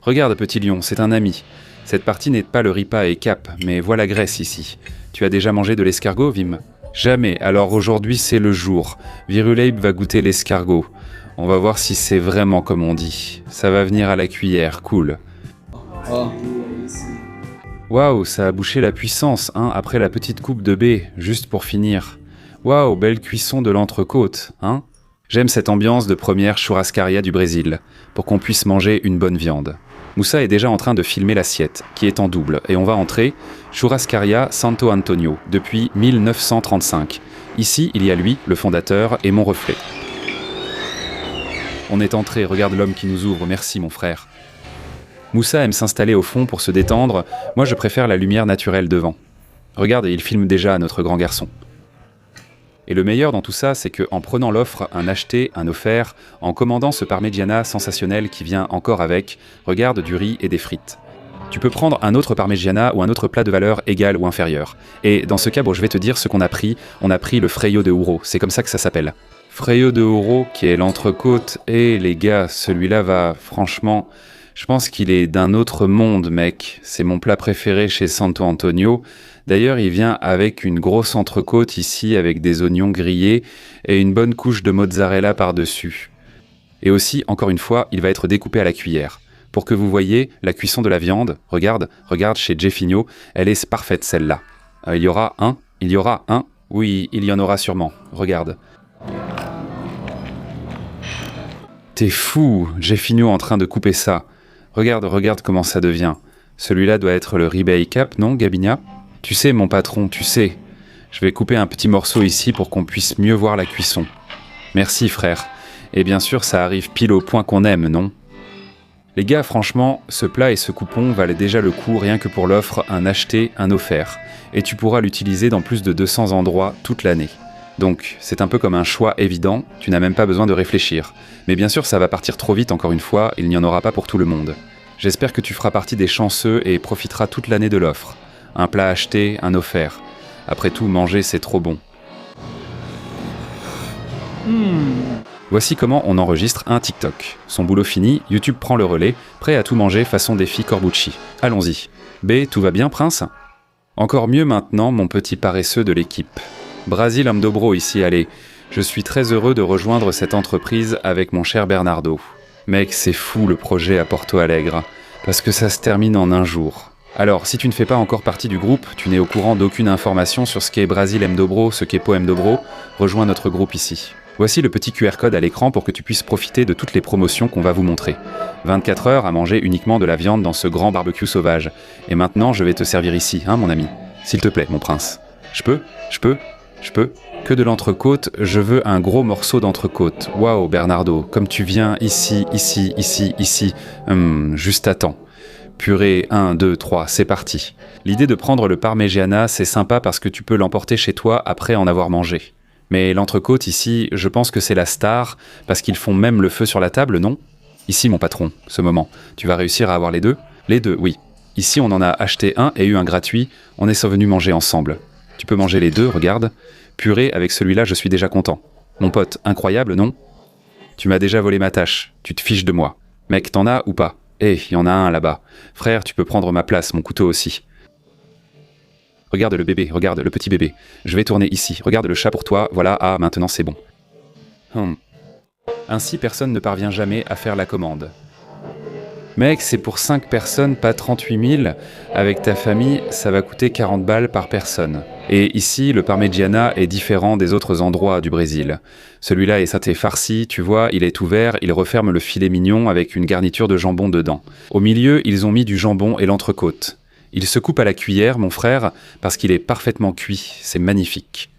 Regarde, petit lion, c'est un ami. Cette partie n'est pas le ripa et cap, mais voilà Grèce ici. Tu as déjà mangé de l'escargot, Vim? Jamais, alors aujourd'hui c'est le jour. Viruleib va goûter l'escargot. On va voir si c'est vraiment comme on dit. Ça va venir à la cuillère, cool. Waouh, ça a bouché la puissance, hein, après la petite coupe de baie, juste pour finir. Waouh, belle cuisson de l'entrecôte, hein? J'aime cette ambiance de première churrascaria du Brésil, pour qu'on puisse manger une bonne viande. Moussa est déjà en train de filmer l'assiette, qui est en double, et on va entrer Churrascaria Santo Antonio, depuis 1935. Ici, il y a lui, le fondateur, et mon reflet. On est entré, regarde l'homme qui nous ouvre, merci mon frère. Moussa aime s'installer au fond pour se détendre, moi je préfère la lumière naturelle devant. Regarde, il filme déjà notre grand garçon. Et le meilleur dans tout ça, c'est qu'en prenant l'offre, un acheté, un offert, en commandant ce parmigiana sensationnel qui vient encore avec, regarde du riz et des frites. Tu peux prendre un autre parmigiana ou un autre plat de valeur égale ou inférieure. Et dans ce cas, bon, je vais te dire ce qu'on a pris. On a pris le Freio de Ouro, c'est comme ça que ça s'appelle. Freio de Ouro, qui est l'entrecôte, et les gars, celui-là va, franchement... Je pense qu'il est d'un autre monde, mec. C'est mon plat préféré chez Santo Antonio. D'ailleurs, il vient avec une grosse entrecôte ici, avec des oignons grillés et une bonne couche de mozzarella par-dessus. Et aussi, encore une fois, il va être découpé à la cuillère. Pour que vous voyez la cuisson de la viande, regarde chez Jeffinho, elle est parfaite celle-là. Il y aura un, oui, il y en aura sûrement, regarde. T'es fou, Jeffinho en train de couper ça. Regarde comment ça devient. Celui-là doit être le ribeye cap, non, Gabinia? Tu sais, mon patron, tu sais. Je vais couper un petit morceau ici pour qu'on puisse mieux voir la cuisson. Merci, frère. Et bien sûr, ça arrive pile au point qu'on aime, non? Les gars, franchement, ce plat et ce coupon valent déjà le coup rien que pour l'offre un acheté, un offert. Et tu pourras l'utiliser dans plus de 200 endroits toute l'année. Donc, c'est un peu comme un choix évident, tu n'as même pas besoin de réfléchir. Mais bien sûr, ça va partir trop vite encore une fois, il n'y en aura pas pour tout le monde. J'espère que tu feras partie des chanceux et profiteras toute l'année de l'offre. Un plat acheté, un offert. Après tout, manger, c'est trop bon. Voici comment on enregistre un TikTok. Son boulot fini, YouTube prend le relais, prêt à tout manger façon défi Corbucci. Allons-y. B, tout va bien, prince? Encore mieux maintenant, mon petit paresseux de l'équipe. Brasil am dobro ici, allez. Je suis très heureux de rejoindre cette entreprise avec mon cher Bernardo. Mec, c'est fou le projet à Porto Alegre, parce que ça se termine en un jour. Alors, si tu ne fais pas encore partie du groupe, tu n'es au courant d'aucune information sur ce qu'est Brasil M Dobro, ce qu'est Po M Dobro, rejoins notre groupe ici. Voici le petit QR code à l'écran pour que tu puisses profiter de toutes les promotions qu'on va vous montrer. 24 heures à manger uniquement de la viande dans ce grand barbecue sauvage. Et maintenant, je vais te servir ici, hein, mon ami? S'il te plaît, mon prince. Je peux? Que de l'entrecôte, je veux un gros morceau d'entrecôte. Waouh, Bernardo, comme tu viens ici. Juste à temps. Purée, 1, 2, 3, c'est parti. L'idée de prendre le parmigiana, c'est sympa parce que tu peux l'emporter chez toi après en avoir mangé. Mais l'entrecôte ici, je pense que c'est la star, parce qu'ils font même le feu sur la table, non? Ici, mon patron, ce moment. Tu vas réussir à avoir les deux? Les deux, oui. Ici, on en a acheté un et eu un gratuit. On est venus manger ensemble. Tu peux manger les deux, regarde. Purée, avec celui-là, je suis déjà content. Mon pote, incroyable, non? Tu m'as déjà volé ma tâche. Tu te fiches de moi. Mec, t'en as ou pas? Il y en a un là-bas. Frère, tu peux prendre ma place, mon couteau aussi. Regarde le bébé, regarde le petit bébé. Je vais tourner ici. Regarde le chat pour toi. Voilà, maintenant c'est bon. Ainsi, personne ne parvient jamais à faire la commande. Mec, c'est pour 5 personnes, pas 38 000. Avec ta famille, ça va coûter 40 balles par personne. Et ici, le parmigiana est différent des autres endroits du Brésil. Celui-là est saté farci, tu vois, il est ouvert, il referme le filet mignon avec une garniture de jambon dedans. Au milieu, ils ont mis du jambon et l'entrecôte. Il se coupe à la cuillère, mon frère, parce qu'il est parfaitement cuit. C'est magnifique.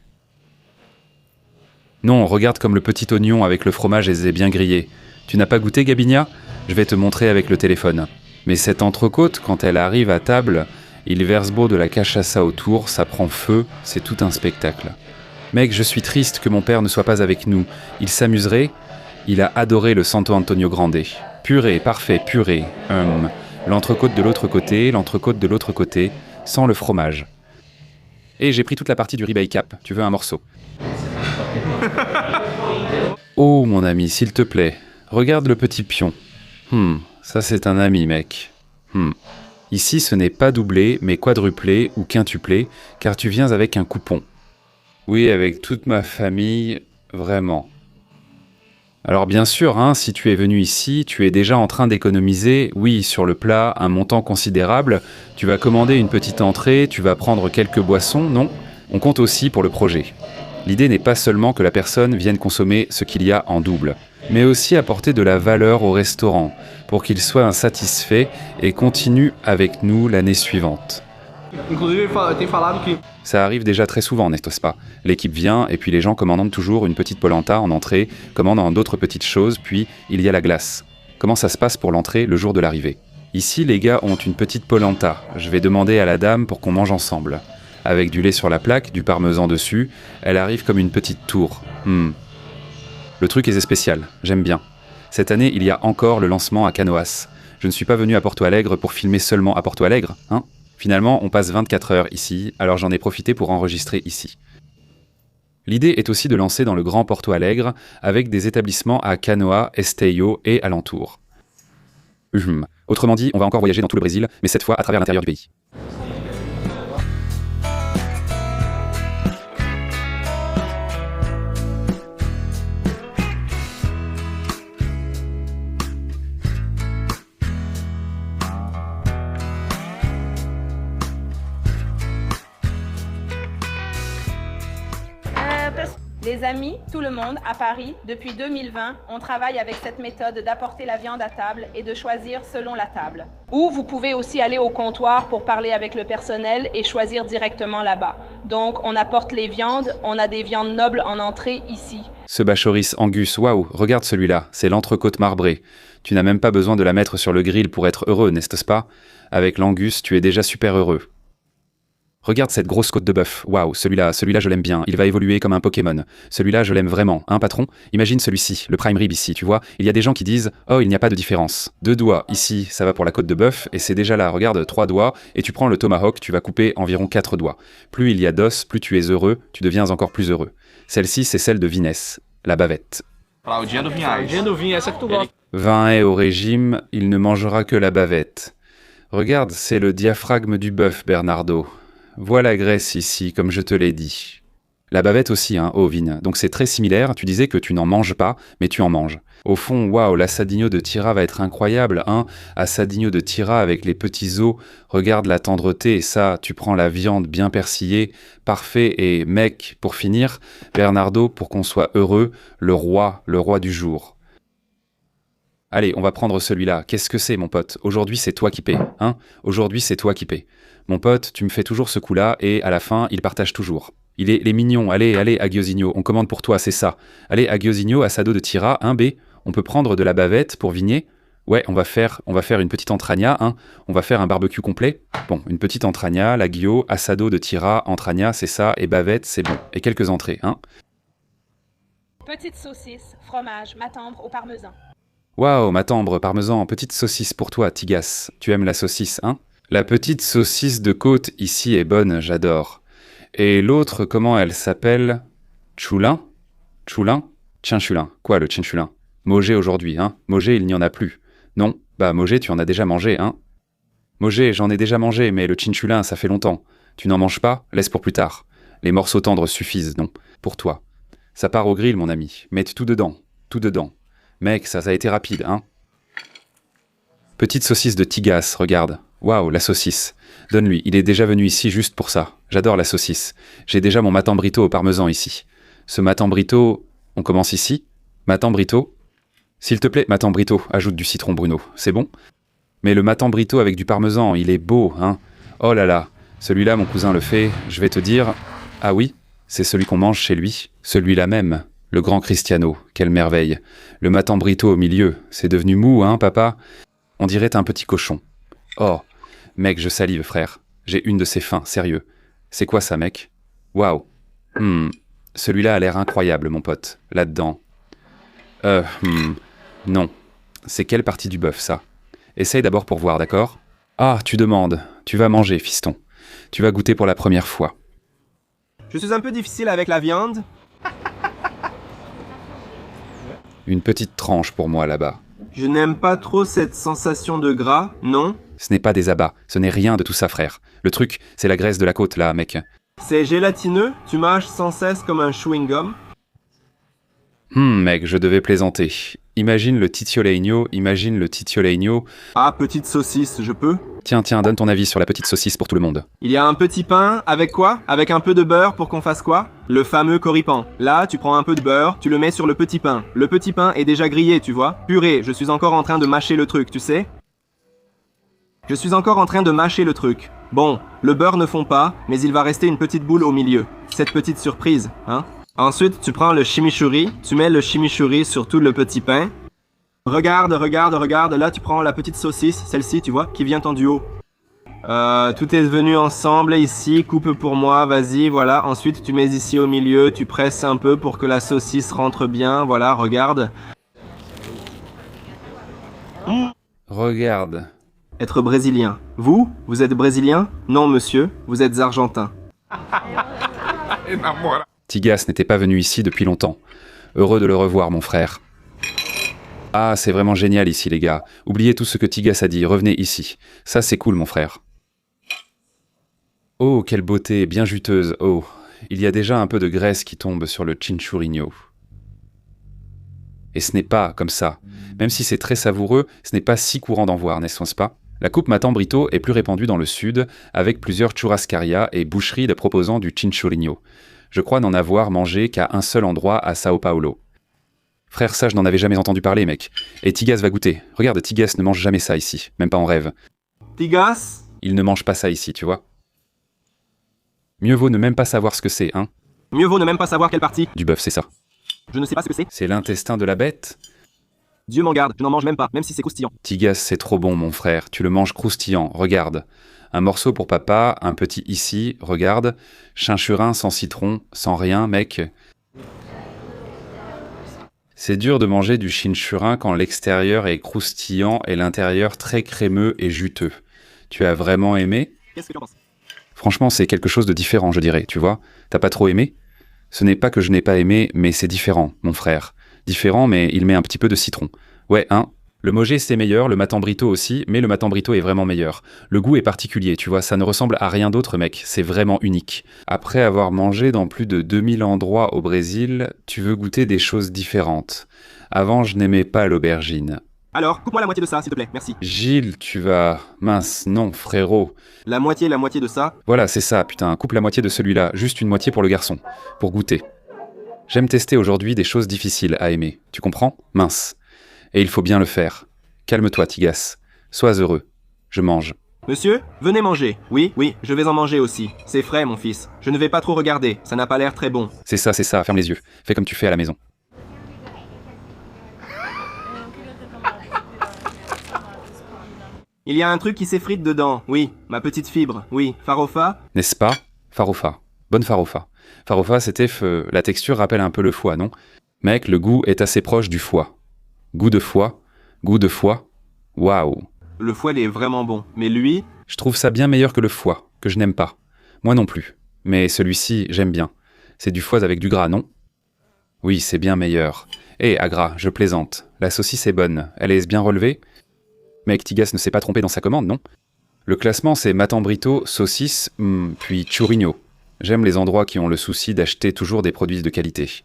Non, regarde comme le petit oignon avec le fromage est bien grillé. Tu n'as pas goûté, Gabinia? Je vais te montrer avec le téléphone. Mais cette entrecôte, quand elle arrive à table, il verse beau de la cachaça autour, ça prend feu, c'est tout un spectacle. Mec, je suis triste que mon père ne soit pas avec nous. Il s'amuserait. Il a adoré le Santo Antonio Grande. Purée, parfait, purée. L'entrecôte de l'autre côté, sans le fromage. Et j'ai pris toute la partie du ribeye cap. Tu veux un morceau? Oh, mon ami, s'il te plaît, regarde le petit pion. Ça, c'est un ami, mec. Ici, ce n'est pas doublé, mais quadruplé ou quintuplé, car tu viens avec un coupon. Oui, avec toute ma famille, vraiment. Alors bien sûr, hein, si tu es venu ici, tu es déjà en train d'économiser, oui, sur le plat, un montant considérable, tu vas commander une petite entrée, tu vas prendre quelques boissons, non? On compte aussi pour le projet. L'idée n'est pas seulement que la personne vienne consommer ce qu'il y a en double, mais aussi apporter de la valeur au restaurant, pour qu'il soit satisfait et continue avec nous l'année suivante. Ça arrive déjà très souvent, n'est-ce pas? L'équipe vient et puis les gens commandent toujours une petite polenta en entrée, commandant d'autres petites choses, puis il y a la glace. Comment ça se passe pour l'entrée le jour de l'arrivée? Ici, les gars ont une petite polenta. Je vais demander à la dame pour qu'on mange ensemble. Avec du lait sur la plaque, du parmesan dessus, elle arrive comme une petite tour. Le truc est spécial, j'aime bien. Cette année, il y a encore le lancement à Canoas. Je ne suis pas venu à Porto Alegre pour filmer seulement à Porto Alegre, hein? Finalement, on passe 24 heures ici, alors j'en ai profité pour enregistrer ici. L'idée est aussi de lancer dans le Grand Porto Alegre avec des établissements à Canoa, Esteio et alentour. Autrement dit, on va encore voyager dans tout le Brésil, mais cette fois à travers l'intérieur du pays. Les amis, tout le monde, à Paris, depuis 2020, on travaille avec cette méthode d'apporter la viande à table et de choisir selon la table. Ou vous pouvez aussi aller au comptoir pour parler avec le personnel et choisir directement là-bas. Donc, on apporte les viandes, on a des viandes nobles en entrée ici. Ce Bachoris Angus, waouh, regarde celui-là, c'est l'entrecôte marbrée. Tu n'as même pas besoin de la mettre sur le grill pour être heureux, n'est-ce pas? Avec l'Angus, tu es déjà super heureux. Regarde cette grosse côte de bœuf. Waouh, celui-là je l'aime bien. Il va évoluer comme un Pokémon. Celui-là, je l'aime vraiment. Hein, patron? Imagine celui-ci, le prime rib ici, tu vois. Il y a des gens qui disent « Oh, il n'y a pas de différence. 2 doigts ici, ça va pour la côte de bœuf, et c'est déjà là, regarde, 3 doigts, et tu prends le tomahawk, tu vas couper environ 4 doigts. Plus il y a d'os, plus tu es heureux, tu deviens encore plus heureux. Celle-ci, c'est celle de Vinès, la bavette. Vin est au régime, il ne mangera que la bavette. Regarde, c'est le diaphragme du bœuf, Bernardo. Voilà la graisse ici, comme je te l'ai dit. La bavette aussi, hein, ovine. Donc c'est très similaire, tu disais que tu n'en manges pas, mais tu en manges. Au fond, waouh, l'assadigno de Tira va être incroyable, hein. Assadigno de Tira avec les petits os, regarde la tendreté, et ça, tu prends la viande bien persillée, parfait, et mec, pour finir, Bernardo, pour qu'on soit heureux, le roi du jour. Allez, on va prendre celui-là. Qu'est-ce que c'est, mon pote? Aujourd'hui, c'est toi qui paies, hein? Aujourd'hui, c'est toi qui paies. Mon pote, tu me fais toujours ce coup-là, et à la fin, il partage toujours. Il est mignon. Allez, Aguiosigno, on commande pour toi, c'est ça. Allez, Aguiosigno, assado de Tira, 1B. On peut prendre de la bavette pour vigner? Ouais, on va faire une petite entragna, hein. On va faire un barbecue complet. Bon, une petite entragna, l'aguio, assado de Tira, entragna, c'est ça, et bavette, c'est bon. Et quelques entrées, hein. Petite saucisse, fromage, matambre au parmesan. Waouh, matambre, parmesan, petite saucisse pour toi, Tigas. Tu aimes la saucisse, hein? La petite saucisse de côte ici est bonne, j'adore. Et l'autre, comment elle s'appelle? Choulin? Choulin? Chinchulin. Quoi, le chinchulin? Mogé aujourd'hui, hein? Mogé, il n'y en a plus. Non? Bah, Mogé, tu en as déjà mangé, hein? Mogé, j'en ai déjà mangé, mais le chinchulin, ça fait longtemps. Tu n'en manges pas? Laisse pour plus tard. Les morceaux tendres suffisent, non? Pour toi. Ça part au grill, mon ami. Mette tout dedans. Tout dedans. Mec, ça a été rapide, hein? Petite saucisse de Tigas, regarde. Waouh, la saucisse. Donne-lui, il est déjà venu ici juste pour ça. J'adore la saucisse. J'ai déjà mon matambrito au parmesan ici. Ce matambrito, on commence ici? Matambrito? S'il te plaît, matambrito, ajoute du citron Bruno. C'est bon? Mais le matambrito avec du parmesan, il est beau, hein? Oh là là, celui-là, mon cousin le fait, je vais te dire... Ah oui, c'est celui qu'on mange chez lui. Celui-là même. Le grand Cristiano, quelle merveille. Le matambrito au milieu, c'est devenu mou, hein, papa? On dirait un petit cochon. Oh, mec, je salive, frère. J'ai une de ces fins, sérieux. C'est quoi ça, mec? Waouh. Celui-là a l'air incroyable, mon pote. Là-dedans. Non. C'est quelle partie du bœuf, ça? Essaye d'abord pour voir, d'accord? Ah, tu demandes. Tu vas manger, fiston. Tu vas goûter pour la première fois. Je suis un peu difficile avec la viande. Une petite tranche pour moi, là-bas. Je n'aime pas trop cette sensation de gras, non? Ce n'est pas des abats, ce n'est rien de tout ça, frère. Le truc, c'est la graisse de la côte, là, mec. C'est gélatineux? Tu mâches sans cesse comme un chewing-gum? Mec, je devais plaisanter. Imagine le titioleino, imagine le titioleino. Ah, petite saucisse, je peux? Tiens, donne ton avis sur la petite saucisse pour tout le monde. Il y a un petit pain, avec quoi? Avec un peu de beurre pour qu'on fasse quoi? Le fameux corripan. Là, tu prends un peu de beurre, tu le mets sur le petit pain. Le petit pain est déjà grillé, tu vois? Purée, je suis encore en train de mâcher le truc, tu sais? Je suis encore en train de mâcher le truc. Bon, le beurre ne fond pas, mais il va rester une petite boule au milieu. Cette petite surprise, hein? Ensuite, tu prends le chimichurri, tu mets le chimichurri sur tout le petit pain. Regarde, là tu prends la petite saucisse, celle-ci, tu vois, qui vient en duo. Tout est venu ensemble ici, coupe pour moi, vas-y, voilà. Ensuite, tu mets ici au milieu, tu presses un peu pour que la saucisse rentre bien, voilà, regarde. Regarde. Être brésilien. Vous êtes brésilien? Non, monsieur, vous êtes argentin. Tigas n'était pas venu ici depuis longtemps. Heureux de le revoir, mon frère. Ah, c'est vraiment génial ici, les gars. Oubliez tout ce que Tigas a dit, revenez ici. Ça, c'est cool, mon frère. Oh, quelle beauté, bien juteuse. Oh, il y a déjà un peu de graisse qui tombe sur le chinchurrino. Et ce n'est pas comme ça. Même si c'est très savoureux, ce n'est pas si courant d'en voir, n'est-ce pas? La coupe Matambrito est plus répandue dans le sud, avec plusieurs churrascarias et boucheries de proposant du chinchurino. Je crois n'en avoir mangé qu'à un seul endroit à Sao Paulo. Frère, ça, je n'en avais jamais entendu parler, mec. Et Tigas va goûter. Regarde, Tigas ne mange jamais ça ici, même pas en rêve. Tigas? Il ne mange pas ça ici, tu vois. Mieux vaut ne même pas savoir ce que c'est, hein. Mieux vaut ne même pas savoir quelle partie. Du bœuf, c'est ça. Je ne sais pas ce que c'est. C'est l'intestin de la bête? Dieu m'en garde, je n'en mange même pas, même si c'est croustillant. Tigas, c'est trop bon, mon frère. Tu le manges croustillant, regarde. Un morceau pour papa, un petit ici, regarde. Chinchurin sans citron, sans rien, mec. C'est dur de manger du chinchurin quand l'extérieur est croustillant et l'intérieur très crémeux et juteux. Tu as vraiment aimé? Qu'est-ce que tu en penses? Franchement, c'est quelque chose de différent, je dirais, tu vois. T'as pas trop aimé? Ce n'est pas que je n'ai pas aimé, mais c'est différent, mon frère. Différent, mais il met un petit peu de citron. Ouais, hein? Le Mogé, c'est meilleur, le Matambrito aussi, mais le Matambrito est vraiment meilleur. Le goût est particulier, tu vois, ça ne ressemble à rien d'autre, mec, c'est vraiment unique. Après avoir mangé dans plus de 2000 endroits au Brésil, tu veux goûter des choses différentes. Avant, je n'aimais pas l'aubergine. Alors, coupe-moi la moitié de ça, s'il te plaît, merci. Gilles, tu vas... Mince, non, frérot. La moitié de ça? Voilà, c'est ça, putain, coupe la moitié de celui-là, juste une moitié pour le garçon, pour goûter. J'aime tester aujourd'hui des choses difficiles à aimer, tu comprends? Mince. Et il faut bien le faire. Calme-toi, Tigas. Sois heureux. Je mange. Monsieur, venez manger. Oui, je vais en manger aussi. C'est frais, mon fils. Je ne vais pas trop regarder, ça n'a pas l'air très bon. C'est ça, ferme les yeux. Fais comme tu fais à la maison. Il y a un truc qui s'effrite dedans, oui. Ma petite fibre, oui. Farofa? N'est-ce pas? Farofa. Bonne farofa. Farofa, c'était... La texture rappelle un peu le foie, non? Mec, le goût est assez proche du foie. Goût de foie. Waouh. Le foie, il est vraiment bon. Mais lui... Je trouve ça bien meilleur que le foie, que je n'aime pas. Moi non plus. Mais celui-ci, j'aime bien. C'est du foie avec du gras, non? Oui, c'est bien meilleur. Agra, je plaisante. La saucisse est bonne. Elle est bien relevée? Mec, Tigas ne s'est pas trompé dans sa commande, non? Le classement, c'est Matambrito, saucisse, puis churrino. J'aime les endroits qui ont le souci d'acheter toujours des produits de qualité.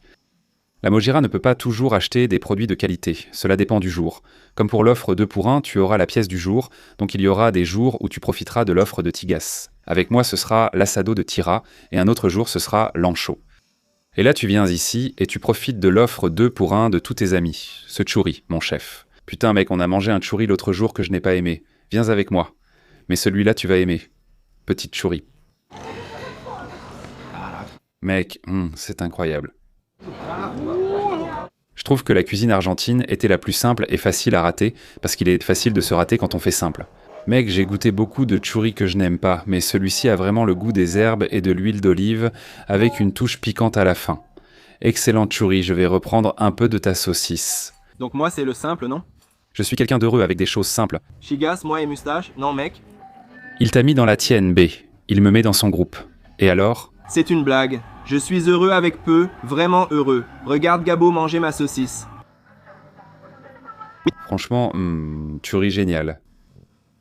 La Mojira ne peut pas toujours acheter des produits de qualité, cela dépend du jour. Comme pour l'offre 2 pour 1, tu auras la pièce du jour, donc il y aura des jours où tu profiteras de l'offre de Tigas. Avec moi, ce sera l'assado de Tira, et un autre jour, ce sera l'ancho. Et là, tu viens ici, et tu profites de l'offre 2 pour 1 de tous tes amis. Ce churri, mon chef. Putain mec, on a mangé un churri l'autre jour que je n'ai pas aimé. Viens avec moi. Mais celui-là, tu vas aimer. Petite churri. Mec, c'est incroyable. Je trouve que la cuisine argentine était la plus simple et facile à rater, parce qu'il est facile de se rater quand on fait simple. Mec, j'ai goûté beaucoup de churri que je n'aime pas, mais celui-ci a vraiment le goût des herbes et de l'huile d'olive, avec une touche piquante à la fin. Excellent churri, je vais reprendre un peu de ta saucisse. Donc moi, c'est le simple, non? Je suis quelqu'un d'heureux avec des choses simples. Chigas, moi et moustache? Non, mec? Il t'a mis dans la tienne, B. Il me met dans son groupe. Et alors? C'est une blague. Je suis heureux avec peu, vraiment heureux. Regarde Gabo manger ma saucisse. Franchement, tuerie géniale.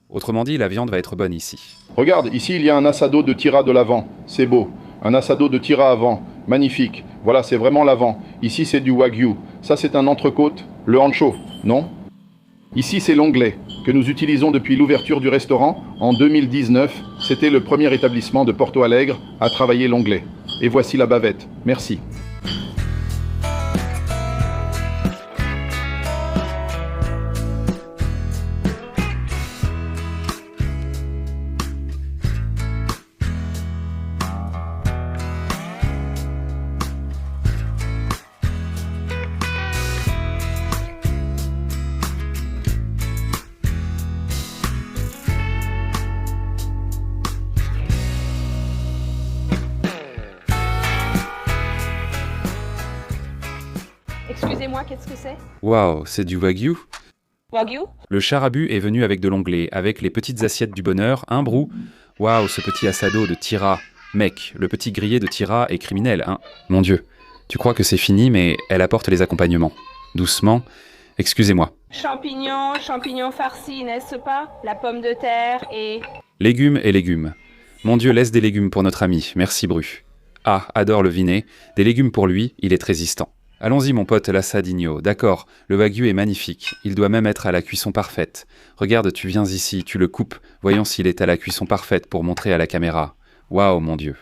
Autrement dit, la viande va être bonne ici. Regarde, ici il y a un assado de tira de l'avant. C'est beau. Un assado de tira avant. Magnifique. Voilà, c'est vraiment l'avant. Ici c'est du wagyu. Ça c'est un entrecôte. Le ancho, non? Ici c'est l'onglet, que nous utilisons depuis l'ouverture du restaurant en 2019. C'était le premier établissement de Porto Alegre à travailler l'onglet. Et voici la bavette. Merci. Excusez-moi, qu'est-ce que c'est? Waouh, c'est du wagyu? Wagyu? Le charabu est venu avec de l'onglet, avec les petites assiettes du bonheur, un brou. Waouh, ce petit assado de tira. Mec, le petit grillé de tira est criminel, hein? Mon Dieu, tu crois que c'est fini, mais elle apporte les accompagnements. Doucement. Excusez-moi. Champignons, champignons farcis, n'est-ce pas? La pomme de terre et... Légumes et légumes. Mon Dieu, laisse des légumes pour notre ami. Merci, Bru. Ah, adore le vinet. Des légumes pour lui, il est résistant. Allons-y, mon pote l'assadigno. D'accord, le wagyu est magnifique. Il doit même être à la cuisson parfaite. Regarde, tu viens ici, tu le coupes. Voyons s'il est à la cuisson parfaite pour montrer à la caméra. Waouh, mon Dieu.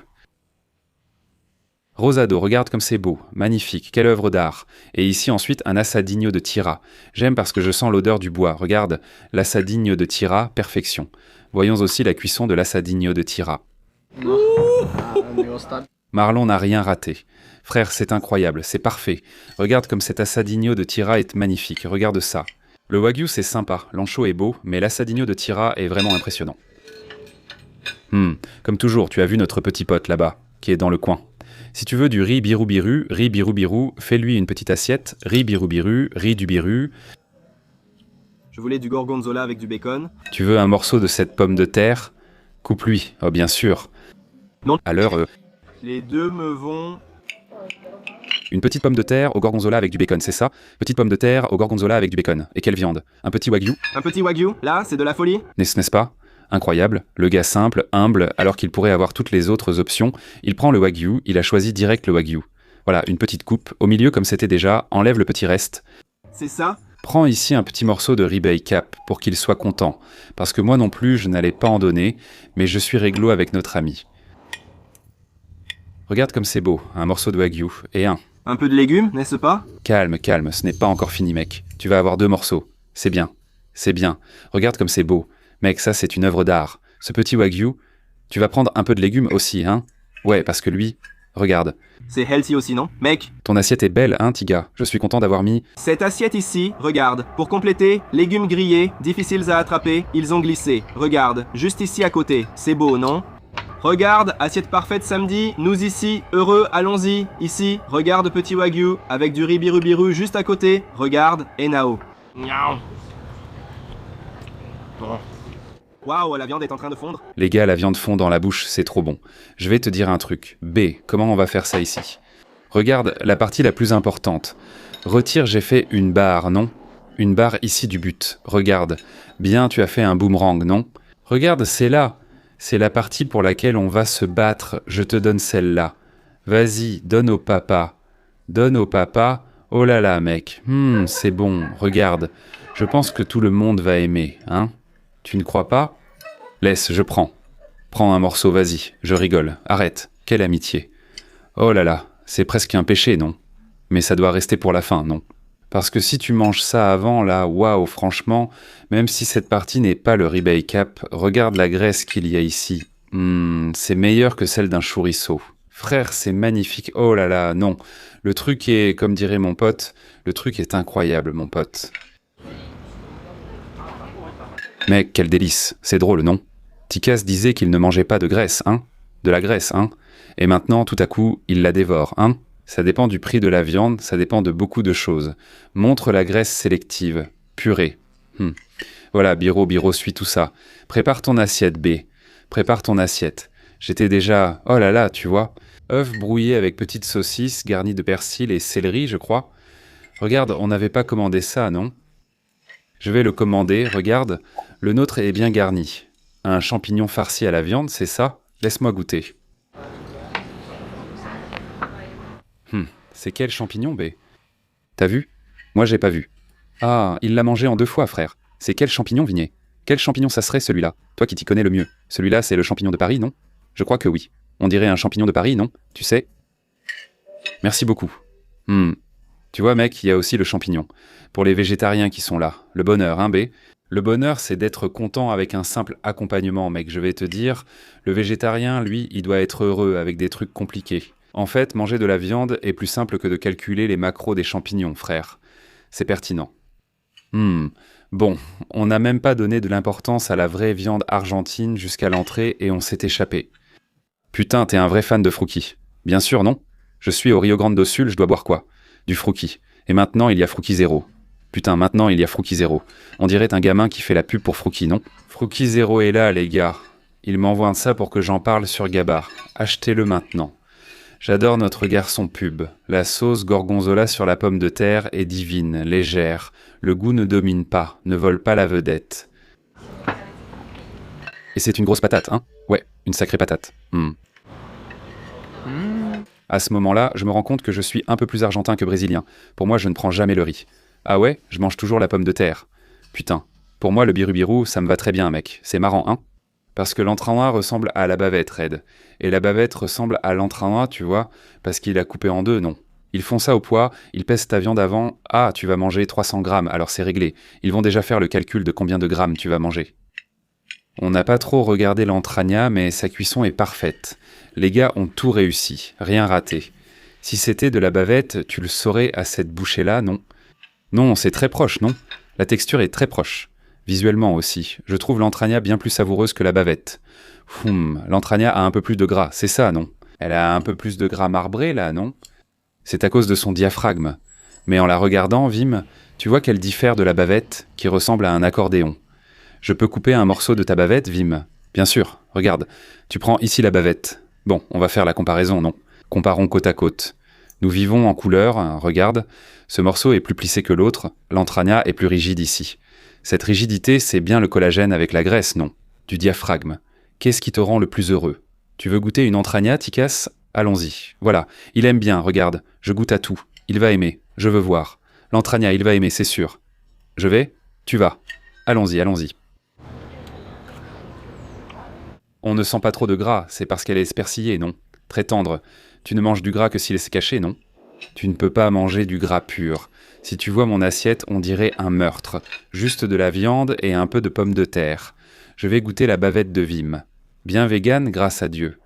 Rosado, regarde comme c'est beau. Magnifique, quelle œuvre d'art. Et ici ensuite un assadigno de tira. J'aime parce que je sens l'odeur du bois. Regarde, l'assadigno de tira, perfection. Voyons aussi la cuisson de l'assadigno de tira. Marlon n'a rien raté. Frère, c'est incroyable, c'est parfait. Regarde comme cet assadigno de tira est magnifique, regarde ça. Le wagyu c'est sympa, l'ancho est beau, mais l'assadigno de tira est vraiment impressionnant. Comme toujours, tu as vu notre petit pote là-bas, qui est dans le coin. Si tu veux du riz biru-biru, fais-lui une petite assiette, riz biru-biru, riz du biru. Je voulais du gorgonzola avec du bacon. Tu veux un morceau de cette pomme de terre? Coupe-lui, oh bien sûr. Non. Alors, Les deux me vont... une petite pomme de terre au gorgonzola avec du bacon, c'est ça? Petite pomme de terre au gorgonzola avec du bacon. Et quelle viande? Un petit wagyu? Un petit wagyu, là, c'est de la folie. N'est-ce pas? Incroyable. Le gars simple, humble, alors qu'il pourrait avoir toutes les autres options, il prend le wagyu, il a choisi direct le wagyu. Voilà, une petite coupe, au milieu comme c'était déjà, enlève le petit reste. C'est ça? Prends ici un petit morceau de ribeye cap pour qu'il soit content, parce que moi non plus je n'allais pas en donner, mais je suis réglo avec notre ami. Regarde comme c'est beau, un morceau de wagyu, et un. Un peu de légumes, n'est-ce pas? Calme, calme, ce n'est pas encore fini mec, tu vas avoir 2 morceaux, c'est bien, c'est bien, regarde comme c'est beau. Mec, ça c'est une œuvre d'art. Ce petit wagyu, tu vas prendre un peu de légumes aussi, hein? Ouais, parce que lui, regarde. C'est healthy aussi, non? Mec, Ton assiette est belle, hein, Tiga? Je suis content d'avoir mis... cette assiette ici, regarde. Pour compléter, légumes grillés, difficiles à attraper, ils ont glissé. Regarde, juste ici à côté. C'est beau, non? Regarde, assiette parfaite samedi, nous ici, heureux, allons-y. Ici, regarde petit wagyu, avec du riz biru juste à côté. Regarde, et Nao. Waouh, la viande est en train de fondre. Les gars, la viande fond dans la bouche, c'est trop bon. Je vais te dire un truc. B, comment on va faire ça ici? Regarde, la partie la plus importante. Retire, j'ai fait une barre, non? Une barre ici du but. Regarde. Bien, tu as fait un boomerang, non? Regarde, c'est là. C'est la partie pour laquelle on va se battre. Je te donne celle-là. Vas-y, donne au papa. Donne au papa. Oh là là, mec. C'est bon. Regarde. Je pense que tout le monde va aimer, hein? Tu ne crois pas? Laisse, je prends. Prends un morceau, vas-y. Je rigole. Arrête. Quelle amitié. Oh là là, c'est presque un péché, non? Mais ça doit rester pour la fin, non? Parce que si tu manges ça avant, là, waouh, franchement, même si cette partie n'est pas le ribeye cap, regarde la graisse qu'il y a ici. C'est meilleur que celle d'un chorizo. Frère, c'est magnifique. Oh là là, non. Le truc est, comme dirait mon pote, le truc est incroyable, mon pote. Mec, quel délice. C'est drôle, non? Tikas disait qu'il ne mangeait pas de graisse, hein? De la graisse, hein? Et maintenant, tout à coup, il la dévore, hein? Ça dépend du prix de la viande, ça dépend de beaucoup de choses. Montre la graisse sélective. Purée. Voilà, Biro suit tout ça. Prépare ton assiette, B. Prépare ton assiette. J'étais déjà... Oh là là, tu vois? œufs brouillés avec petites saucisses garnies de persil et céleri, je crois. Regarde, on n'avait pas commandé ça, non? Je vais le commander, regarde, le nôtre est bien garni. Un champignon farci à la viande, c'est ça? Laisse-moi goûter. C'est quel champignon, B? T'as vu? Moi, j'ai pas vu. Ah, il l'a mangé en 2 fois, frère. C'est quel champignon, Vigné? Quel champignon ça serait, celui-là? Toi qui t'y connais le mieux. Celui-là, c'est le champignon de Paris, non? Je crois que oui. On dirait un champignon de Paris, non? Tu sais? Merci beaucoup. Tu vois, mec, il y a aussi le champignon. Pour les végétariens qui sont là. Le bonheur, hein, B? Le bonheur, c'est d'être content avec un simple accompagnement, mec. Je vais te dire, le végétarien, lui, il doit être heureux avec des trucs compliqués. En fait, manger de la viande est plus simple que de calculer les macros des champignons, frère. C'est pertinent. Bon, on n'a même pas donné de l'importance à la vraie viande argentine jusqu'à l'entrée et on s'est échappé. Putain, t'es un vrai fan de Fruki. Bien sûr, non? Je suis au Rio Grande do Sul, je dois boire quoi? Du Fruki. Et maintenant, il y a Fruki Zéro. Putain, maintenant, il y a Fruki Zéro. On dirait un gamin qui fait la pub pour Fruki, non? Fruki Zéro est là, les gars. Il m'envoie ça pour que j'en parle sur Gabar. Achetez-le maintenant. J'adore notre garçon pub. La sauce gorgonzola sur la pomme de terre est divine, légère. Le goût ne domine pas, ne vole pas la vedette. Et c'est une grosse patate, hein? Ouais, une sacrée patate. À ce moment-là, je me rends compte que je suis un peu plus argentin que brésilien. Pour moi, je ne prends jamais le riz. Ah ouais? Je mange toujours la pomme de terre. Putain. Pour moi, le birubiru, ça me va très bien, mec. C'est marrant, hein? Parce que l'entraînois ressemble à la bavette, Red. Et la bavette ressemble à l'entraînois, tu vois, parce qu'il a coupé en 2, non. Ils font ça au poids, ils pèsent ta viande avant. Ah, tu vas manger 300 grammes, alors c'est réglé. Ils vont déjà faire le calcul de combien de grammes tu vas manger. On n'a pas trop regardé l'entragna, mais sa cuisson est parfaite. Les gars ont tout réussi, rien raté. Si c'était de la bavette, tu le saurais à cette bouchée-là, non? Non, c'est très proche, non? La texture est très proche. Visuellement aussi, je trouve l'entragna bien plus savoureuse que la bavette. L'entragna a un peu plus de gras, c'est ça, non? Elle a un peu plus de gras marbré, là, non? C'est à cause de son diaphragme. Mais en la regardant, Vim, tu vois qu'elle diffère de la bavette, qui ressemble à un accordéon. Je peux couper un morceau de ta bavette, Vim? Bien sûr, regarde, tu prends ici la bavette. Bon, on va faire la comparaison, non? Comparons côte à côte. Nous vivons en couleur, regarde. Ce morceau est plus plissé que l'autre, l'entragna est plus rigide ici. Cette rigidité, c'est bien le collagène avec la graisse, non? Du diaphragme. Qu'est-ce qui te rend le plus heureux? Tu veux goûter une entragna, Tikas? Allons-y. Voilà, il aime bien, regarde. Je goûte à tout. Il va aimer. Je veux voir. L'entragna, il va aimer, c'est sûr. Je vais? Tu vas. Allons-y, allons-y. On ne sent pas trop de gras, c'est parce qu'elle est persillée, non? Très tendre. Tu ne manges du gras que s'il est caché, non? Tu ne peux pas manger du gras pur. Si tu vois mon assiette, on dirait un meurtre. Juste de la viande et un peu de pommes de terre. Je vais goûter la bavette de Vim. Bien végane, grâce à Dieu.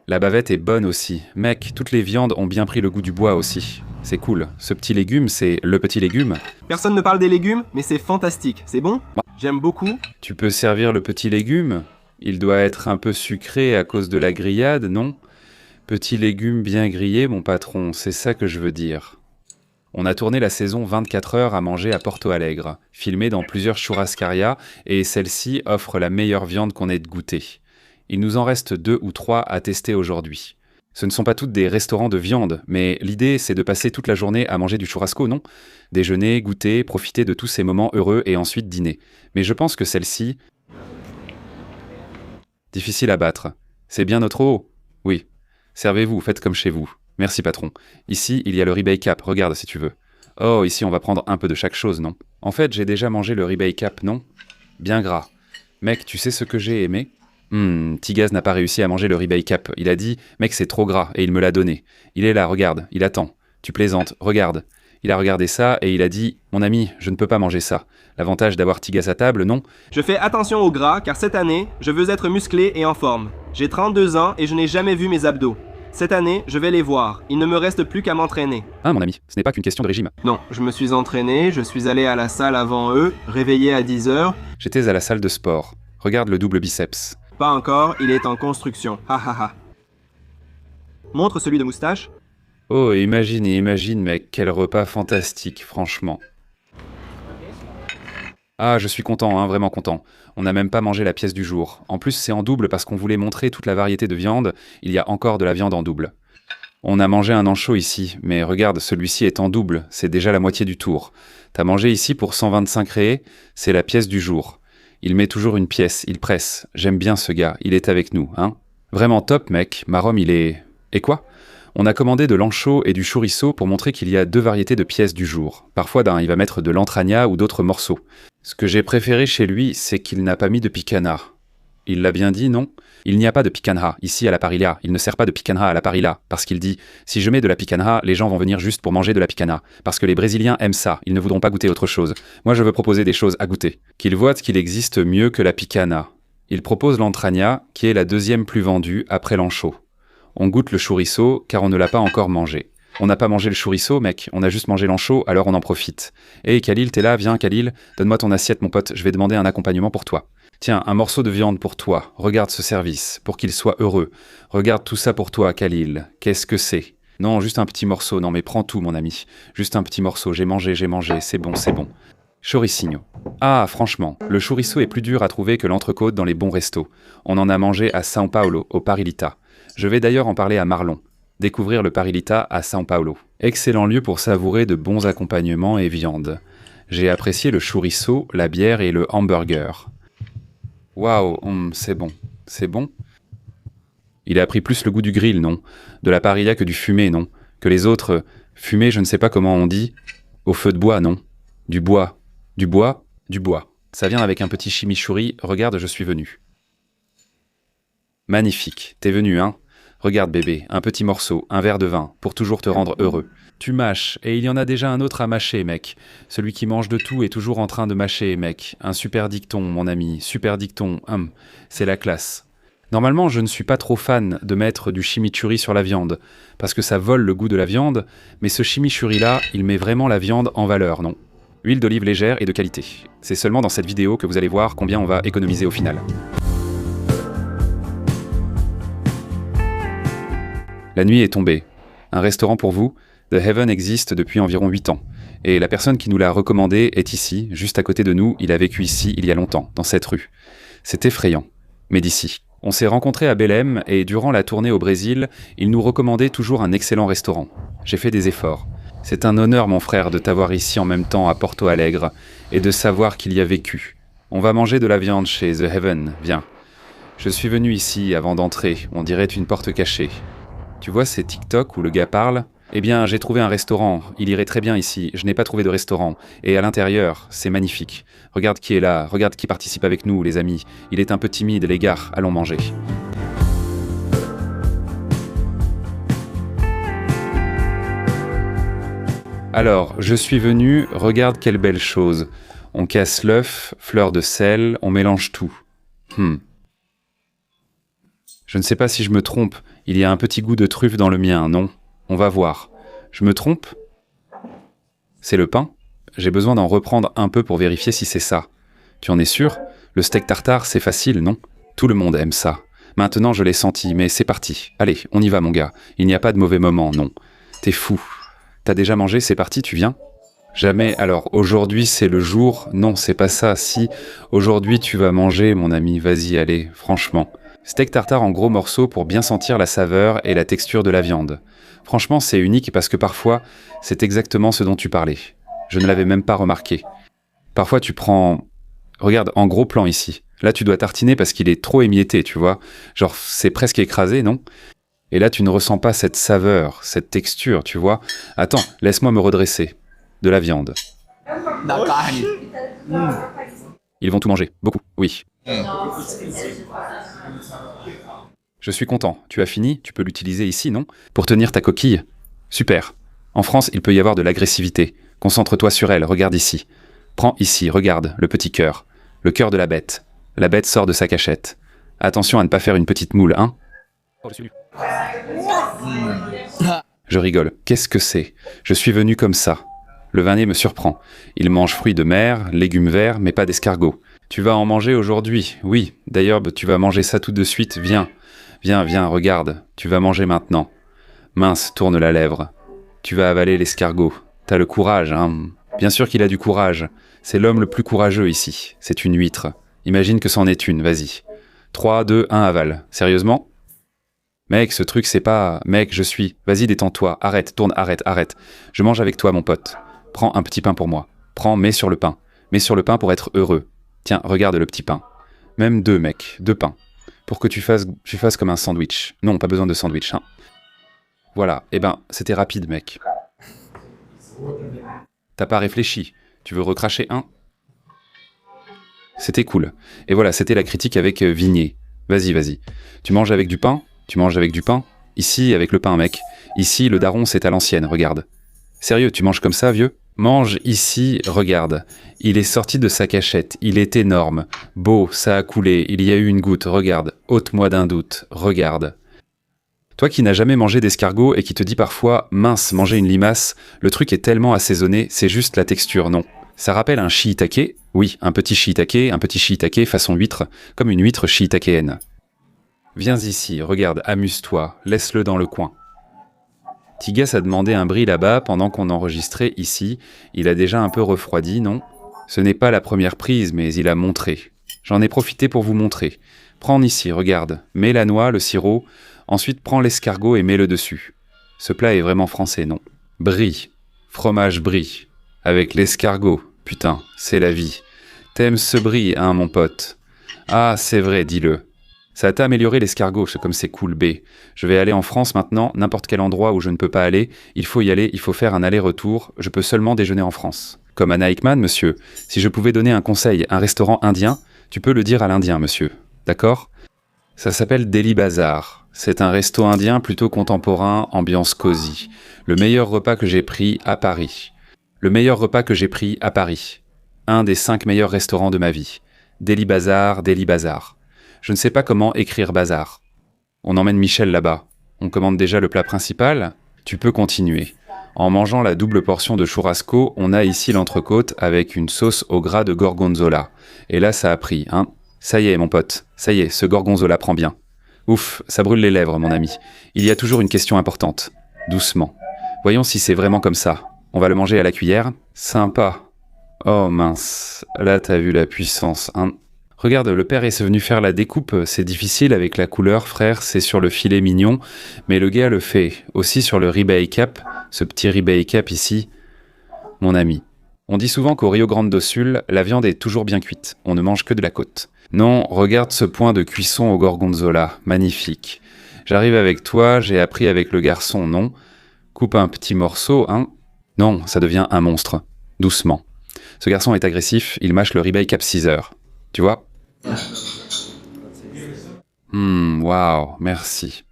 La bavette est bonne aussi. Mec, toutes les viandes ont bien pris le goût du bois aussi. C'est cool. Ce petit légume, c'est le petit légume. Personne ne parle des légumes, mais c'est fantastique. C'est bon? J'aime beaucoup. Tu peux servir le petit légume? Il doit être un peu sucré à cause de la grillade, non? Petit légume bien grillé, mon patron, c'est ça que je veux dire. On a tourné la saison 24 heures à manger à Porto Alegre, filmé dans plusieurs churrascarias, et celle-ci offre la meilleure viande qu'on ait goûtée. Il nous en reste 2 ou 3 à tester aujourd'hui. Ce ne sont pas toutes des restaurants de viande, mais l'idée c'est de passer toute la journée à manger du churrasco, non? Déjeuner, goûter, profiter de tous ces moments heureux et ensuite dîner. Mais je pense que celle-ci... Difficile à battre. C'est bien notre eau? Oui. Servez-vous, faites comme chez vous. Merci patron. Ici, il y a le ribeye cap, regarde si tu veux. Oh, ici on va prendre un peu de chaque chose, non? En fait, j'ai déjà mangé le ribeye cap, non? Bien gras. Mec, tu sais ce que j'ai aimé? Tigaz n'a pas réussi à manger le ribeye cap. Il a dit, mec c'est trop gras, et il me l'a donné. Il est là, regarde, il attend. Tu plaisantes, regarde. Il a regardé ça et il a dit, mon ami, je ne peux pas manger ça. L'avantage d'avoir Tigaz à table, non? Je fais attention au gras car cette année, je veux être musclé et en forme. J'ai 32 ans et je n'ai jamais vu mes abdos. Cette année, je vais les voir. Il ne me reste plus qu'à m'entraîner. Ah mon ami, ce n'est pas qu'une question de régime. Non, je me suis entraîné, je suis allé à la salle avant eux, réveillé à 10 heures. J'étais à la salle de sport. Regarde le double biceps. Pas encore, il est en construction. Ha ha ha. Montre celui de moustache. Oh, imagine, mec, quel repas fantastique, franchement. Ah, je suis content, hein, vraiment content. On n'a même pas mangé la pièce du jour. En plus, c'est en double parce qu'on voulait montrer toute la variété de viande. Il y a encore de la viande en double. On a mangé un ancho ici, mais regarde, celui-ci est en double, c'est déjà la moitié du tour. T'as mangé ici pour 125 réés, c'est la pièce du jour. Il met toujours une pièce, il presse. J'aime bien ce gars, il est avec nous, hein. Vraiment top, mec, Marom il est... Et quoi ? On a commandé de l'ancho et du chorizo pour montrer qu'il y a 2 variétés de pièces du jour. Parfois, il va mettre de l'entragna ou d'autres morceaux. Ce que j'ai préféré chez lui, c'est qu'il n'a pas mis de picanha. Il l'a bien dit, non ? Il n'y a pas de picanha ici à la parilla. Il ne sert pas de picanha à la parilla. Parce qu'il dit, si je mets de la picanha, les gens vont venir juste pour manger de la picanha. Parce que les Brésiliens aiment ça. Ils ne voudront pas goûter autre chose. Moi, je veux proposer des choses à goûter. Qu'ils voient qu'il existe mieux que la picanha. Il propose l'entragna, qui est la 2e plus vendue après l'ancho. On goûte le chorizo, car on ne l'a pas encore mangé. On n'a pas mangé le chorizo, mec, on a juste mangé l'ancho, alors on en profite. Hey Khalil, t'es là, viens Khalil, donne-moi ton assiette mon pote, je vais demander un accompagnement pour toi. Tiens, un morceau de viande pour toi, regarde ce service, pour qu'il soit heureux. Regarde tout ça pour toi, Khalil, qu'est-ce que c'est ? Non, juste un petit morceau, non mais prends tout mon ami. Juste un petit morceau, j'ai mangé, c'est bon, c'est bon. Choricinho. Ah, franchement, le chorizo est plus dur à trouver que l'entrecôte dans les bons restos. On en a mangé à São Paulo, au Parilita. Je vais d'ailleurs en parler à Marlon. Découvrir le Parilita à São Paulo. Excellent lieu pour savourer de bons accompagnements et viandes. J'ai apprécié le chorizo, la bière et le hamburger. Waouh, c'est bon. C'est bon ? Il a pris plus le goût du grill, non ? De la parilla que du fumé, non ? Que les autres, fumé, je ne sais pas comment on dit, au feu de bois, non ? Du bois. Du bois ? Du bois. Ça vient avec un petit chimichurri, regarde, je suis venu. Magnifique, t'es venu, hein ? Regarde bébé, un petit morceau, un verre de vin, pour toujours te rendre heureux. Tu mâches, et il y en a déjà un autre à mâcher, mec. Celui qui mange de tout est toujours en train de mâcher, mec. Un super dicton, mon ami, super dicton, c'est la classe. Normalement, je ne suis pas trop fan de mettre du chimichurri sur la viande, parce que ça vole le goût de la viande, mais ce chimichurri-là, il met vraiment la viande en valeur, non ? Huile d'olive légère et de qualité. C'est seulement dans cette vidéo que vous allez voir combien on va économiser au final. La nuit est tombée. Un restaurant pour vous, The Heaven existe depuis environ 8 ans. Et la personne qui nous l'a recommandé est ici, juste à côté de nous. Il a vécu ici il y a longtemps, dans cette rue. C'est effrayant, mais d'ici. On s'est rencontrés à Belém et durant la tournée au Brésil, il nous recommandait toujours un excellent restaurant. J'ai fait des efforts. C'est un honneur, mon frère, de t'avoir ici en même temps à Porto Alegre et de savoir qu'il y a vécu. On va manger de la viande chez The Heaven, viens. Je suis venu ici avant d'entrer, on dirait une porte cachée. Tu vois ces TikTok où le gars parle ? Eh bien, j'ai trouvé un restaurant, il irait très bien ici, je n'ai pas trouvé de restaurant. Et à l'intérieur, c'est magnifique. Regarde qui est là, regarde qui participe avec nous, les amis. Il est un peu timide, les gars, allons manger. Alors, je suis venu, regarde quelle belle chose. On casse l'œuf, fleur de sel, on mélange tout. Je ne sais pas si je me trompe, il y a un petit goût de truffe dans le mien, non ? On va voir. Je me trompe ? C'est le pain ? J'ai besoin d'en reprendre un peu pour vérifier si c'est ça. Tu en es sûr ? Le steak tartare, c'est facile, non ? Tout le monde aime ça. Maintenant, je l'ai senti, mais c'est parti. Allez, on y va, mon gars. Il n'y a pas de mauvais moment, non. T'es fou. T'as déjà mangé, c'est parti, tu viens ? Jamais. Alors, aujourd'hui, c'est le jour. Non, c'est pas ça. Si, aujourd'hui, tu vas manger, mon ami. Vas-y, allez, franchement. Steak tartare en gros morceaux pour bien sentir la saveur et la texture de la viande. Franchement, c'est unique parce que parfois, c'est exactement ce dont tu parlais. Je ne l'avais même pas remarqué. Parfois, tu prends... Regarde, en gros plan ici. Là, tu dois tartiner parce qu'il est trop émietté, tu vois. Genre, c'est presque écrasé, non ? Et là, tu ne ressens pas cette saveur, cette texture, tu vois. Attends, laisse-moi me redresser. De la viande. Ils vont tout manger, beaucoup, oui. Je suis content. Tu as fini ? Tu peux l'utiliser ici, non ? Pour tenir ta coquille ? Super. En France, il peut y avoir de l'agressivité. Concentre-toi sur elle, regarde ici. Prends ici, regarde, le petit cœur. Le cœur de la bête. La bête sort de sa cachette. Attention à ne pas faire une petite moule, hein ? Je rigole. Qu'est-ce que c'est ? Je suis venu comme ça. Le Vanné me surprend. Il mange fruits de mer, légumes verts, mais pas d'escargot. Tu vas en manger aujourd'hui ? Oui. D'ailleurs, tu vas manger ça tout de suite. Viens. Viens, regarde. Tu vas manger maintenant. Mince, tourne la lèvre. Tu vas avaler l'escargot. T'as le courage, hein ? Bien sûr qu'il a du courage. C'est l'homme le plus courageux ici. C'est une huître. Imagine que c'en est une, vas-y. 3, 2, 1, avale. Sérieusement ? Mec, ce truc, c'est pas... Mec, je suis... Vas-y, détends-toi. Arrête, tourne, arrête. Je mange avec toi, mon pote. Prends un petit pain pour moi. Prends, mets sur le pain. Mets sur le pain pour être heureux. Tiens, regarde le petit pain. Même 2, mec. 2 pains. Pour que tu fasses comme un sandwich. Non, pas besoin de sandwich, hein. Voilà. Eh ben, c'était rapide, mec. T'as pas réfléchi. Tu veux recracher un? C'était cool. Et voilà, c'était la critique avec Vigné. Vas-y. Tu manges avec du pain? Tu manges avec du pain? Ici, avec le pain, mec. Ici, le daron, c'est à l'ancienne, regarde. Sérieux, tu manges comme ça, vieux? Mange ici, regarde. Il est sorti de sa cachette, il est énorme. Beau, ça a coulé, il y a eu une goutte, regarde. Ôte-moi d'un doute, regarde. Toi qui n'as jamais mangé d'escargot et qui te dis parfois « mince, manger une limace », le truc est tellement assaisonné, c'est juste la texture, non. Ça rappelle un shiitake? Oui, un petit shiitake façon huître, comme une huître shiitakéenne. Viens ici, regarde, amuse-toi, laisse-le dans le coin. Tigas a demandé un brie là-bas pendant qu'on enregistrait ici. Il a déjà un peu refroidi, non? Ce n'est pas la première prise, mais il a montré. J'en ai profité pour vous montrer. Prends ici, regarde. Mets la noix, le sirop. Ensuite, prends l'escargot et mets-le dessus. Ce plat est vraiment français, non? Brie. Fromage brie. Avec l'escargot. Putain, c'est la vie. T'aimes ce brie, hein, mon pote? Ah, c'est vrai, dis-le. Ça t'a amélioré l'escargot, comme c'est cool, B. Je vais aller en France maintenant, n'importe quel endroit où je ne peux pas aller. Il faut y aller, il faut faire un aller-retour. Je peux seulement déjeuner en France. Comme Anna Hickman, monsieur. Si je pouvais donner un conseil, un restaurant indien, tu peux le dire à l'indien, monsieur. D'accord? Ça s'appelle Delhi Bazaar. C'est un resto indien plutôt contemporain, ambiance cosy. Le meilleur repas que j'ai pris à Paris. Un des 5 meilleurs restaurants de ma vie. Delhi Bazaar. Je ne sais pas comment écrire bazar. On emmène Michel là-bas. On commande déjà le plat principal. Tu peux continuer. En mangeant la double portion de churrasco, on a ici l'entrecôte avec une sauce au gras de gorgonzola. Et là, ça a pris, hein. Ça y est, mon pote. Ça y est, ce gorgonzola prend bien. Ouf, ça brûle les lèvres, mon ami. Il y a toujours une question importante. Doucement. Voyons si c'est vraiment comme ça. On va le manger à la cuillère. Sympa. Oh mince. Là, t'as vu la puissance, hein. Regarde, le père est venu faire la découpe, c'est difficile avec la couleur, frère, c'est sur le filet mignon, mais le gars le fait aussi sur le ribeye cap, ce petit ribeye cap ici. Mon ami, on dit souvent qu'au Rio Grande do Sul, la viande est toujours bien cuite, on ne mange que de la côte. Non, regarde ce point de cuisson au gorgonzola, magnifique. J'arrive avec toi, j'ai appris avec le garçon, non? Coupe un petit morceau, hein? Non, ça devient un monstre. Doucement. Ce garçon est agressif, il mâche le ribeye cap 6 heures. Tu vois? Waouh, merci.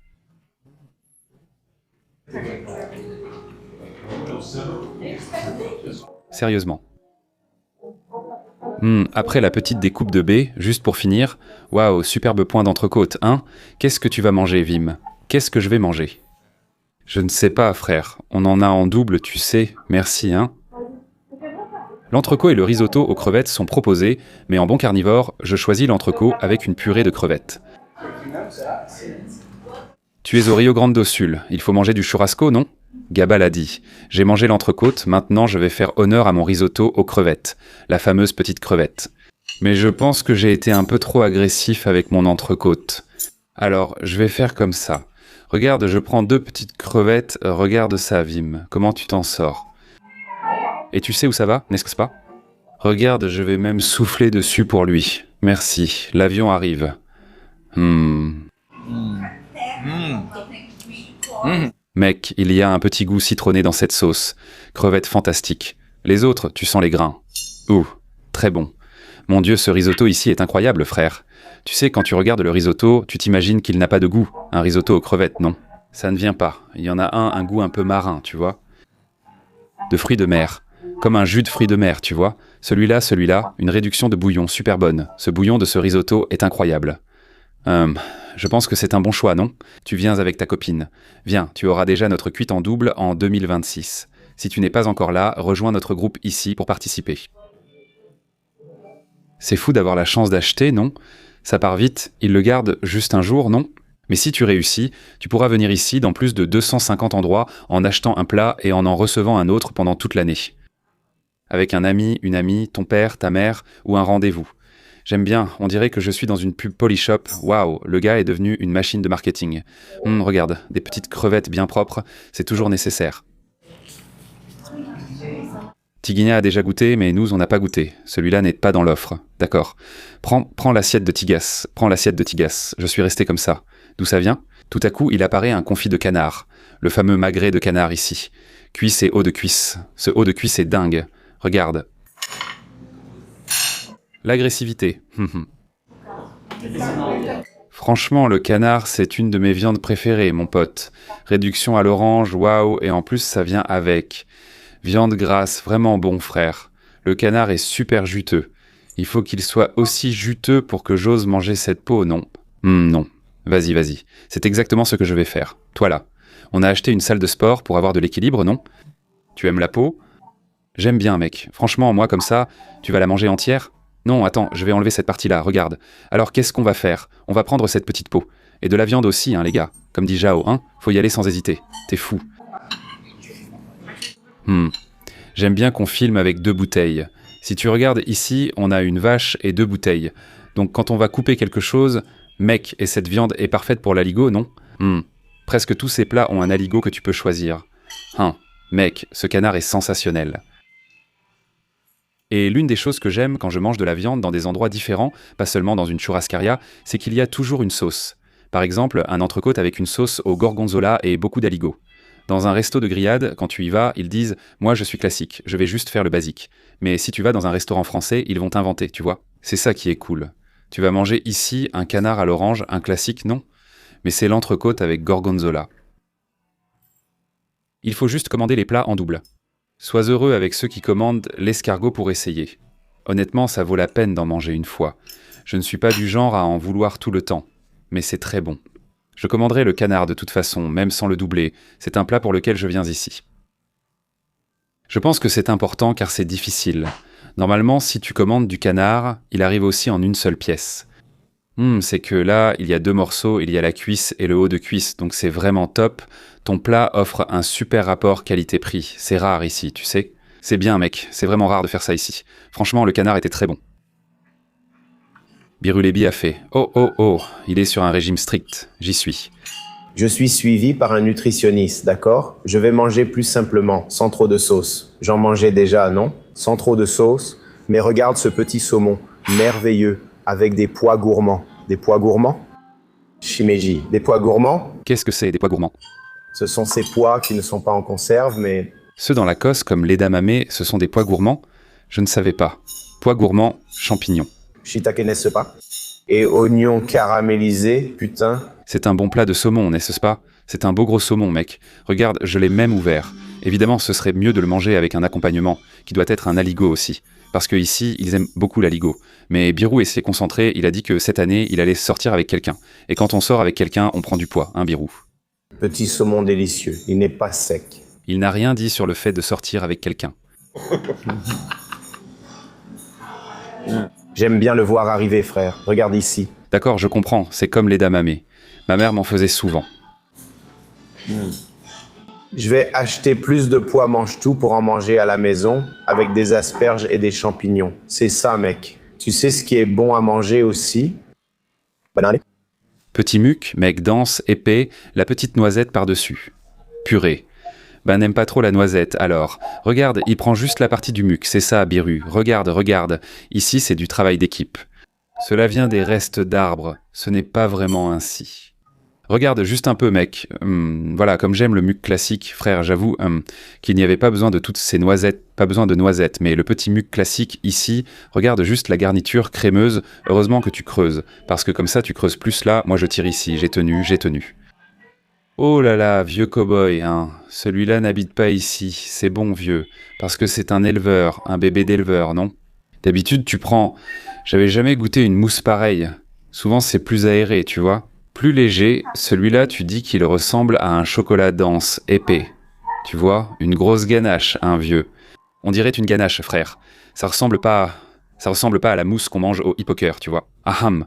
Sérieusement. Après la petite découpe de baie, juste pour finir, waouh, superbe point d'entrecôte, hein? Qu'est-ce que tu vas manger, Vim? Qu'est-ce que je vais manger? Je ne sais pas, frère. On en a en double, tu sais. Merci, hein? L'entrecôte et le risotto aux crevettes sont proposés, mais en bon carnivore, je choisis l'entrecôte avec une purée de crevettes. Tu es au Rio Grande do Sul, il faut manger du churrasco, non? Gaba l'a dit. J'ai mangé l'entrecôte, maintenant je vais faire honneur à mon risotto aux crevettes, la fameuse petite crevette. Mais je pense que j'ai été un peu trop agressif avec mon entrecôte. Alors, je vais faire comme ça. Regarde, je prends 2 petites crevettes, regarde ça, Vim. Comment tu t'en sors? Et tu sais où ça va, n'est-ce pas? Regarde, je vais même souffler dessus pour lui. Merci, l'avion arrive. Mec, il y a un petit goût citronné dans cette sauce. Crevette fantastique. Les autres, tu sens les grains. Ouh, très bon. Mon Dieu, ce risotto ici est incroyable, frère. Tu sais, quand tu regardes le risotto, tu t'imagines qu'il n'a pas de goût. Un risotto aux crevettes, non? Ça ne vient pas. Il y en a un goût un peu marin, tu vois. De fruits de mer. Comme un jus de fruits de mer, tu vois. Celui-là, une réduction de bouillon super bonne. Ce bouillon de ce risotto est incroyable. Je pense que c'est un bon choix, non? Tu viens avec ta copine. Viens, tu auras déjà notre cuite en double en 2026. Si tu n'es pas encore là, rejoins notre groupe ici pour participer. C'est fou d'avoir la chance d'acheter, non? Ça part vite, ils le gardent juste un jour, non? Mais si tu réussis, tu pourras venir ici dans plus de 250 endroits en achetant un plat et en recevant un autre pendant toute l'année. Avec un ami, une amie, ton père, ta mère ou un rendez-vous. J'aime bien, on dirait que je suis dans une pub Polyshop. Waouh, le gars est devenu une machine de marketing. Regarde, des petites crevettes bien propres, c'est toujours nécessaire. Tigina a déjà goûté, mais nous, on n'a pas goûté. Celui-là n'est pas dans l'offre. D'accord. Prends l'assiette de Tigas. Prends l'assiette de Tigas. Je suis resté comme ça. D'où ça vient? Tout à coup, il apparaît un confit de canard. Le fameux magret de canard ici. Cuisse et haut de cuisse. Ce haut de cuisse est dingue. Regarde. L'agressivité. Franchement, le canard, c'est une de mes viandes préférées, mon pote. Réduction à l'orange, waouh, et en plus, ça vient avec. Viande grasse, vraiment bon, frère. Le canard est super juteux. Il faut qu'il soit aussi juteux pour que j'ose manger cette peau, non? Non. Vas-y. C'est exactement ce que je vais faire. Toi là. On a acheté une salle de sport pour avoir de l'équilibre, non? Tu aimes la peau? J'aime bien, mec. Franchement, moi, comme ça, tu vas la manger entière? Non, attends, je vais enlever cette partie-là, regarde. Alors, qu'est-ce qu'on va faire? On va prendre cette petite peau. Et de la viande aussi, hein, les gars. Comme dit Jao, hein? Faut y aller sans hésiter. T'es fou. J'aime bien qu'on filme avec 2 bouteilles. Si tu regardes ici, on a une vache et 2 bouteilles. Donc quand on va couper quelque chose, mec, et cette viande est parfaite pour l'aligot, non? Presque tous ces plats ont un aligot que tu peux choisir. Mec, ce canard est sensationnel. Et l'une des choses que j'aime quand je mange de la viande dans des endroits différents, pas seulement dans une churrascaria, c'est qu'il y a toujours une sauce. Par exemple, un entrecôte avec une sauce au gorgonzola et beaucoup d'aligot. Dans un resto de grillade, quand tu y vas, ils disent « Moi, je suis classique, je vais juste faire le basique. » Mais si tu vas dans un restaurant français, ils vont t'inventer, tu vois. C'est ça qui est cool. Tu vas manger ici un canard à l'orange, un classique, non. Mais c'est l'entrecôte avec gorgonzola. Il faut juste commander les plats en double. Sois heureux avec ceux qui commandent l'escargot pour essayer. Honnêtement, ça vaut la peine d'en manger une fois. Je ne suis pas du genre à en vouloir tout le temps. Mais c'est très bon. Je commanderai le canard de toute façon, même sans le doubler. C'est un plat pour lequel je viens ici. Je pense que c'est important car c'est difficile. Normalement, si tu commandes du canard, il arrive aussi en une seule pièce. C'est que là, il y a 2 morceaux, il y a la cuisse et le haut de cuisse, donc c'est vraiment top. Ton plat offre un super rapport qualité-prix. C'est rare ici, tu sais. C'est bien, mec, c'est vraiment rare de faire ça ici. Franchement, le canard était très bon. Birulébi a fait « Oh, il est sur un régime strict, j'y suis. » Je suis suivi par un nutritionniste, d'accord? Je vais manger plus simplement, sans trop de sauce. J'en mangeais déjà, non? Sans trop de sauce. Mais regarde ce petit saumon, merveilleux, avec des pois gourmands. Des pois gourmands? Shimeji, des pois gourmands? Qu'est-ce que c'est, des pois gourmands? Ce sont ces pois qui ne sont pas en conserve, mais... Ceux dans la cosse, comme l'edamame, ce sont des pois gourmands? Je ne savais pas. Pois gourmands, champignons. Shiitake n'est-ce pas? Et oignons caramélisés, putain. C'est un bon plat de saumon, n'est-ce pas? C'est un beau gros saumon, mec. Regarde, je l'ai même ouvert. Évidemment, ce serait mieux de le manger avec un accompagnement, qui doit être un aligot aussi. Parce que ici, ils aiment beaucoup l'aligot. Mais Birou s'est concentré, il a dit que cette année, il allait sortir avec quelqu'un. Et quand on sort avec quelqu'un, on prend du poids, hein, Birou? Petit saumon délicieux, il n'est pas sec. Il n'a rien dit sur le fait de sortir avec quelqu'un. J'aime bien le voir arriver, frère. Regarde ici. D'accord, je comprends, c'est comme l'edamame. Ma mère m'en faisait souvent. Je vais acheter plus de pois mange-tout pour en manger à la maison, avec des asperges et des champignons. C'est ça, mec. Tu sais ce qui est bon à manger aussi? Banane. Petit muc, mec dense, épais, la petite noisette par-dessus. Purée. N'aime pas trop la noisette, alors. Regarde, il prend juste la partie du muc, c'est ça, Biru. Regarde. Ici, c'est du travail d'équipe. Cela vient des restes d'arbres. Ce n'est pas vraiment ainsi. Regarde, juste un peu, mec. Voilà, comme j'aime le muc classique, frère, j'avoue qu'il n'y avait pas besoin de toutes ces noisettes, pas besoin de noisettes, mais le petit muc classique, ici, regarde juste la garniture crémeuse. Heureusement que tu creuses, parce que comme ça, tu creuses plus là, moi je tire ici, j'ai tenu. Oh là là, vieux cow-boy, hein. Celui-là n'habite pas ici, c'est bon vieux, parce que c'est un éleveur, un bébé d'éleveur, non? D'habitude, tu prends... J'avais jamais goûté une mousse pareille. Souvent, c'est plus aéré, tu vois. Plus léger, celui-là, tu dis qu'il ressemble à un chocolat dense, épais. Tu vois, une grosse ganache, un vieux. On dirait une ganache, frère. Ça ressemble pas à la mousse qu'on mange au hippoker, tu vois. Aham.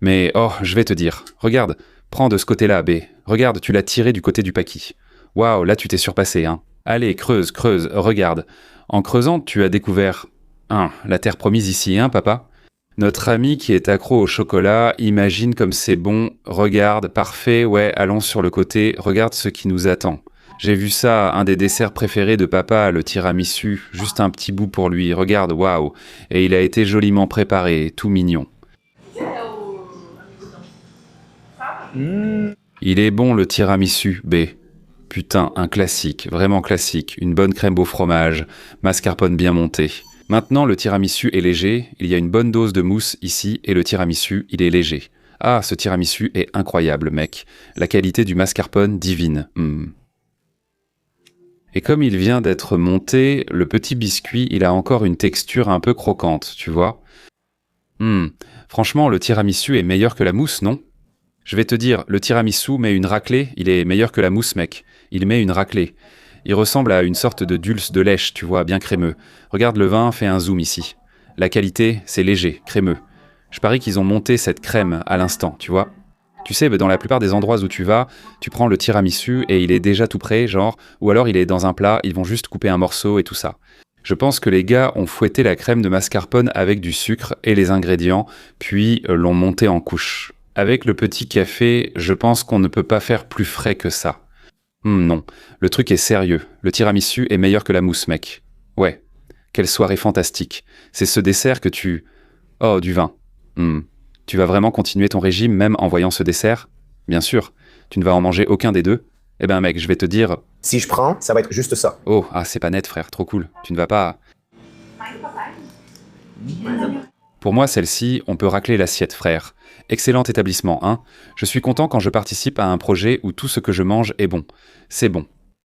Mais, oh, je vais te dire. Regarde, prends de ce côté-là, B. Regarde, tu l'as tiré du côté du paquis. Waouh, là tu t'es surpassé, hein. Allez, creuse, regarde. En creusant, tu as découvert... la terre promise ici, hein, papa? Notre ami qui est accro au chocolat, imagine comme c'est bon, regarde, parfait, ouais, allons sur le côté, regarde ce qui nous attend. J'ai vu ça, un des desserts préférés de papa, le tiramisu, juste un petit bout pour lui, regarde, waouh. Et il a été joliment préparé, tout mignon. Il est bon le tiramisu, B. Putain, un classique, vraiment classique, une bonne crème au fromage, mascarpone bien montée. Maintenant, le tiramisu est léger, il y a une bonne dose de mousse ici, et le tiramisu, il est léger. Ah, ce tiramisu est incroyable, mec. La qualité du mascarpone, divine. Et comme il vient d'être monté, le petit biscuit, il a encore une texture un peu croquante, tu vois. Franchement, le tiramisu est meilleur que la mousse, non? Je vais te dire, le tiramisu met une raclée, il est meilleur que la mousse, mec. Il met une raclée. Il ressemble à une sorte de dulce de lèche, tu vois, bien crémeux. Regarde le vin, fais un zoom ici. La qualité, c'est léger, crémeux. Je parie qu'ils ont monté cette crème à l'instant, tu vois. Tu sais, dans la plupart des endroits où tu vas, tu prends le tiramisu et il est déjà tout prêt, genre, ou alors il est dans un plat, ils vont juste couper un morceau et tout ça. Je pense que les gars ont fouetté la crème de mascarpone avec du sucre et les ingrédients, puis l'ont montée en couches. Avec le petit café, je pense qu'on ne peut pas faire plus frais que ça. Non, le truc est sérieux. Le tiramisu est meilleur que la mousse, mec. Ouais, quelle soirée fantastique. C'est ce dessert que tu... Oh, du vin. Tu vas vraiment continuer ton régime même en voyant ce dessert? Bien sûr. Tu ne vas en manger aucun des deux? Eh ben mec, je vais te dire... Si je prends, ça va être juste ça. Oh, c'est pas net frère, trop cool. Tu ne vas pas... Pour moi, celle-ci, on peut racler l'assiette, frère. Excellent établissement, hein. Je suis content quand je participe à un projet où tout ce que je mange est bon. C'est bon.